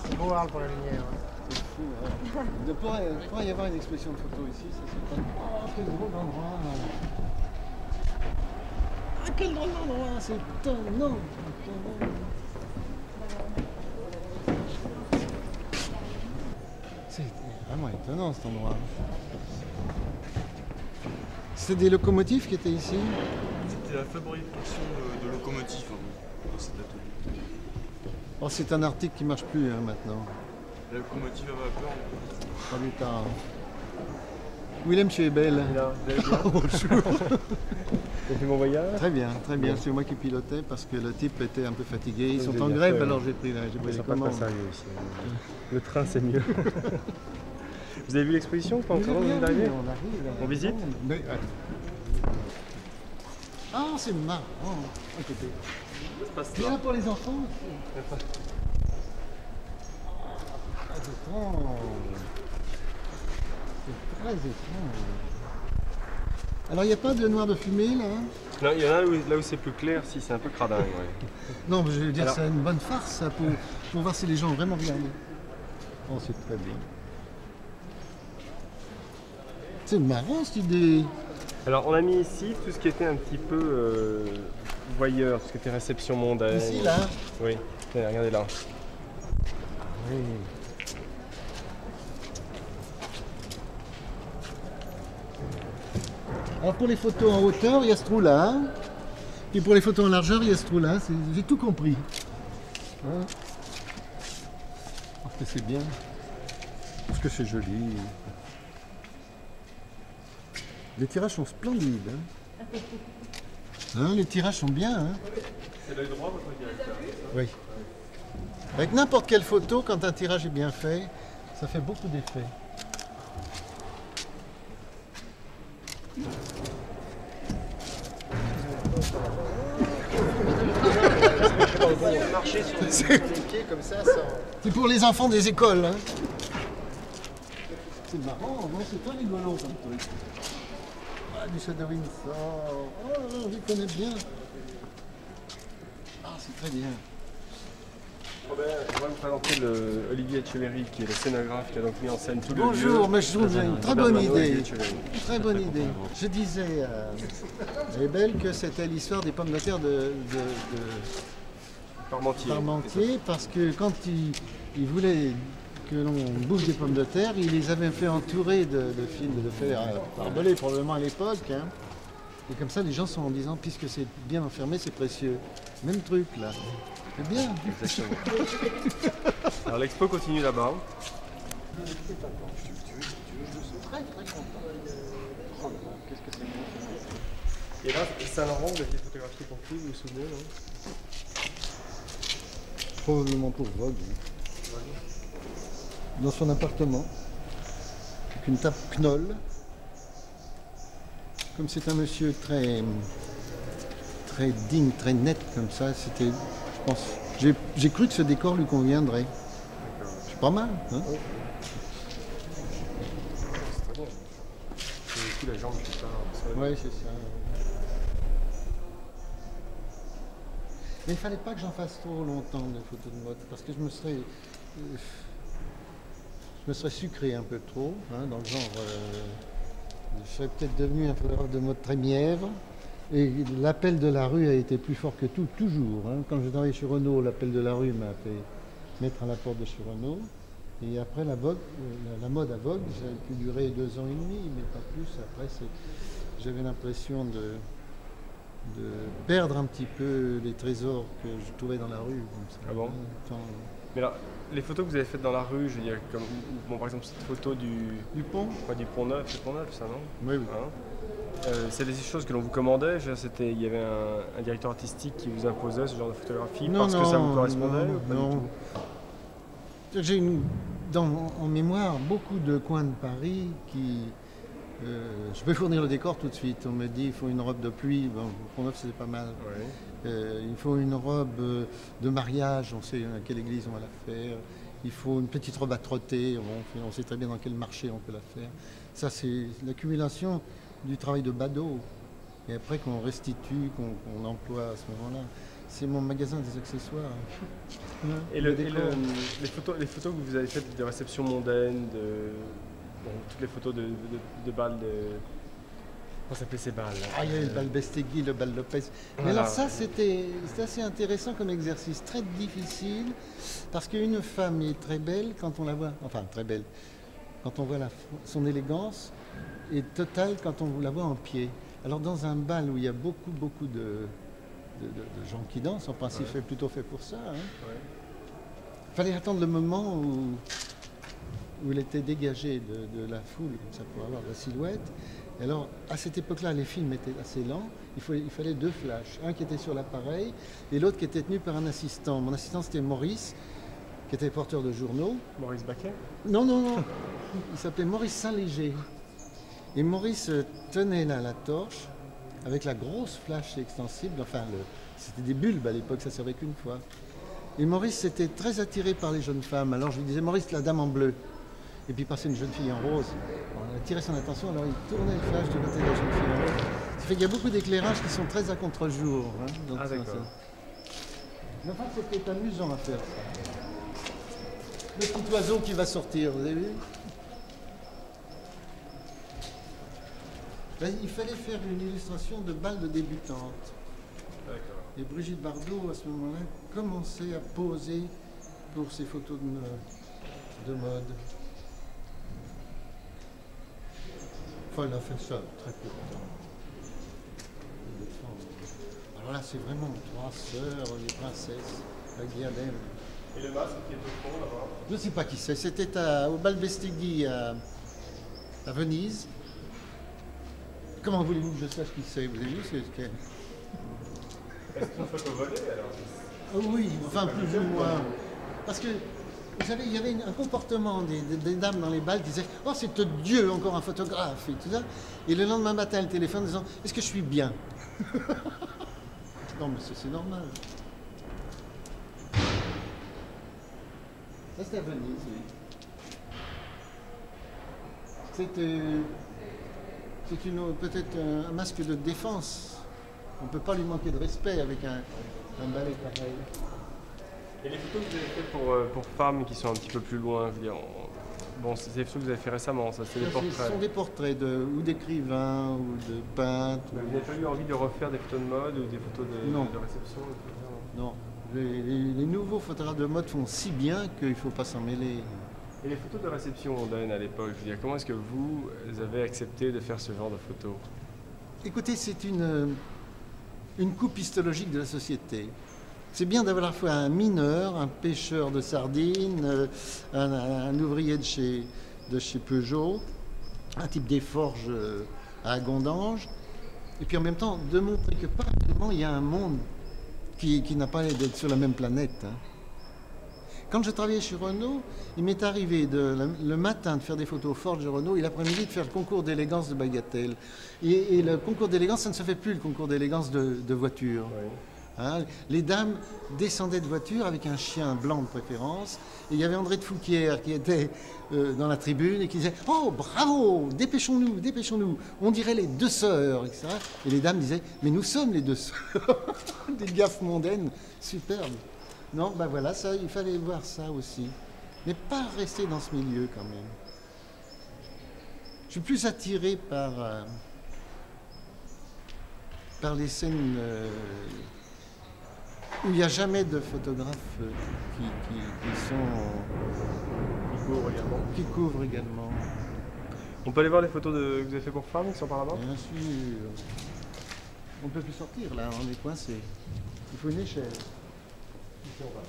c'est beau Arles pour la lumière. C'est fou, hein. Il pourrait y avoir une exposition de photos ici, ça serait pas... Oh, quel drôle d'endroit. Ah, quel drôle d'endroit, c'est étonnant. C'est vraiment étonnant cet endroit. C'est des locomotives qui étaient ici? C'était la fabrication de locomotives dans cet atelier. Oh, c'est un article qui marche plus hein, maintenant. La locomotive à vapeur. Pas du temps. Willem, tu es belle. Bonjour. T'as fait mon voyage? Très bien, très bien. C'est moi qui pilotais parce que le type était un peu fatigué. Ils sont en grève, alors j'ai pris les commandes. Pas sérieux ici. Le train, c'est mieux. Vous avez vu l'exposition ou pas encore? On arrive. On visite? Mais, ah, c'est marrant. À côté. Ça se passe C'est là pour les enfants. Ah, c'est étrange. C'est très étrange. Alors, il n'y a pas de noir de fumée, là hein? Non, il y en a là où c'est plus clair, si c'est un peu cradin. Ouais. Non, mais je veux dire, Alors... c'est une bonne farce, ça, pour voir si les gens ont vraiment regardé. Oh, c'est très bien. C'est marrant, cette idée. Alors, on a mis ici tout ce qui était un petit peu voyeur, tout ce qui était réception mondaine. Ici, là? Oui, regardez là. Oui. Alors pour les photos en hauteur, il y a ce trou-là. Et pour les photos en largeur, il y a ce trou-là. J'ai tout compris. Hein? Parce que c'est bien. Parce que c'est joli. Les tirages sont splendides. Hein, les tirages sont bien. Hein? C'est l'œil droit, votre directeur? Oui. Avec n'importe quelle photo, quand un tirage est bien fait, ça fait beaucoup d'effets. C'est pour les enfants des écoles. Hein. C'est marrant, non? C'est pas rigolo comme truc. Ah, du Château Windsor. Oh, je connais bien. Ah, c'est très bien. Robert, je vais vous présenter Olivier Etcheverry, qui est le scénographe qui a donc mis en scène tout le lieu. Bonjour, mais je trouve que c'est une très bonne idée. Très bonne idée. Je disais à Ebel que c'était l'histoire des pommes de terre de Parmentier, parce que quand il voulait que l'on bouffe des pommes de terre, il les avait fait entourer de fils de fer barbelés, probablement à l'époque. Hein. Et comme ça, les gens sont en disant, puisque c'est bien enfermé, c'est précieux. Même truc là. C'est bien. Exactement. Alors l'expo continue là-bas. Je suis très très content. Qu'est-ce que c'est bon. Et là, Saint-Laurent, vous avez photographié pour qui, vous vous souvenez non? Probablement pour Vogue. Dans son appartement, avec une table Knoll. Comme c'est un monsieur très digne, très net comme ça, c'était, je pense, j'ai cru que ce décor lui conviendrait. C'est pas mal, hein? C'est très bon. C'est aussi la jambe qui part. Oui, c'est ça. Mais il fallait pas que j'en fasse trop longtemps de photos de mode, parce que je me serais sucré un peu trop, hein, dans le genre, je serais peut-être devenu un photographe de mode très mièvre, et l'appel de la rue a été plus fort que tout, toujours. Hein. Quand je travaillais chez Renault, l'appel de la rue m'a fait mettre à la porte de chez Renault, et après la mode à Vogue, ça a pu durer 2 ans et demi, mais pas plus. Après, j'avais l'impression de perdre un petit peu les trésors que je trouvais dans la rue. Comme ça. Ah bon? Mais là, les photos que vous avez faites dans la rue, je veux dire, comme bon, par exemple cette photo du pont? Pas du Pont Neuf, c'est Pont Neuf ça, non? Oui, oui. Hein? C'est des choses que l'on vous commandait, il y avait un directeur artistique qui vous imposait ce genre de photographie parce que ça vous correspondait ou pas du tout? J'ai en mémoire beaucoup de coins de Paris qui... je peux fournir le décor tout de suite. On me dit il faut une robe de pluie. Bon, Pont Neuf c'était pas mal. Ouais. Il faut une robe de mariage. On sait à quelle église on va la faire. Il faut une petite robe à trotter. On sait très bien dans quel marché on peut la faire. Ça c'est l'accumulation du travail de Badaud. Et après qu'on restitue, qu'on emploie à ce moment-là. C'est mon magasin des accessoires. Et, les photos que vous avez faites de réception mondaine, toutes les photos de balles de... Comment s'appelait ces balles là? Ah, il y a eu le bal Bestegui, le bal Lopez. Mais alors ça, c'était assez intéressant comme exercice, très difficile, parce qu'une femme est très belle quand on la voit, enfin très belle, quand on voit son élégance, et totale quand on la voit en pied. Alors dans un bal où il y a beaucoup de gens qui dansent, en principe c'est plutôt fait pour ça. Il fallait attendre le moment où il était dégagé de la foule, comme ça pour avoir la silhouette. Et alors, à cette époque-là, les films étaient assez lents. Il fallait 2 flashs. Un qui était sur l'appareil et l'autre qui était tenu par un assistant. Mon assistant, c'était Maurice, qui était porteur de journaux. Maurice Baquet? Non. Il s'appelait Maurice Saint-Léger. Et Maurice tenait là la torche avec la grosse flash extensible. Enfin, c'était des bulbes à l'époque, ça servait qu'une fois. Et Maurice était très attiré par les jeunes femmes. Alors je lui disais, Maurice, la dame en bleu. Et puis passait une jeune fille en rose. On a attiré son attention, alors il tournait le flash du côté de la jeune fille en rose. Ça fait qu'il y a beaucoup d'éclairages qui sont très à contre-jour. Ah d'accord. Mais enfin, c'était amusant à faire ça. Le petit oiseau qui va sortir, vous avez vu? Là, il fallait faire une illustration de bal de débutante. D'accord. Et Brigitte Bardot, à ce moment-là, commençait à poser pour ses photos de mode. Enfin, elle a fait ça très peu de temps. Alors là, c'est vraiment 3 sœurs, les princesses, la diadème. Et le masque qui est au fond là-bas? Je ne sais pas qui c'est. C'était au bal Bestegui à Venise. Comment voulez-vous que je sache qui c'est? Vous avez vu c'est lequel? Est-ce qu'une photo volée alors? Oh oui, enfin plus ou moins. Parce que, vous savez, il y avait un comportement des dames dans les bals qui disaient « Oh, c'est Dieu, encore un photographe » et tout ça. Et le lendemain matin, elle téléphone en disant « Est-ce que je suis bien ?» Non, mais c'est normal. Ça, c'est à Venise, oui. C'est peut-être un masque de défense. On ne peut pas lui manquer de respect avec un ballet pareil. Et les photos que vous avez faites pour femmes qui sont un petit peu plus loin, je veux dire, bon, c'est des photos que vous avez fait récemment, ça c'est des portraits. Ce sont des portraits ou d'écrivains ou de peintres. Vous n'avez pas eu envie de refaire des photos de mode ou des photos de réception? Non. Les nouveaux photographes de mode font si bien qu'il ne faut pas s'en mêler. Et les photos de réception mondaine à l'époque, je veux dire, comment est-ce que vous avez accepté de faire ce genre de photos? Écoutez, c'est une coupe histologique de la société. C'est bien d'avoir à la fois un mineur, un pêcheur de sardines, un ouvrier de chez Peugeot, un type des forges à Gondange, et puis en même temps de montrer que parallèlement il y a un monde qui n'a pas d'être sur la même planète. Quand je travaillais chez Renault, il m'est arrivé le matin de faire des photos aux forges de Renault et l'après-midi de faire le concours d'élégance de Bagatelle. Et le concours d'élégance, ça ne se fait plus le concours d'élégance de voiture. Oui. Hein, les dames descendaient de voiture avec un chien blanc de préférence. Et il y avait André de Fouquier qui était dans la tribune et qui disait « Oh, bravo, dépêchons-nous, dépêchons-nous, on dirait les 2 sœurs, etc. » Et les dames disaient « Mais nous sommes les 2 sœurs. » Des gaffes mondaines superbes. Non, ben voilà, ça, il fallait voir ça aussi. Mais pas rester dans ce milieu quand même. Je suis plus attiré par les scènes où il n'y a jamais de photographes qui couvrent également. On peut aller voir les photos que vous avez fait pour femmes qui sont par là-bas? Bien sûr. On ne peut plus sortir là, on est coincé. Il faut une échelle. Ici, on va.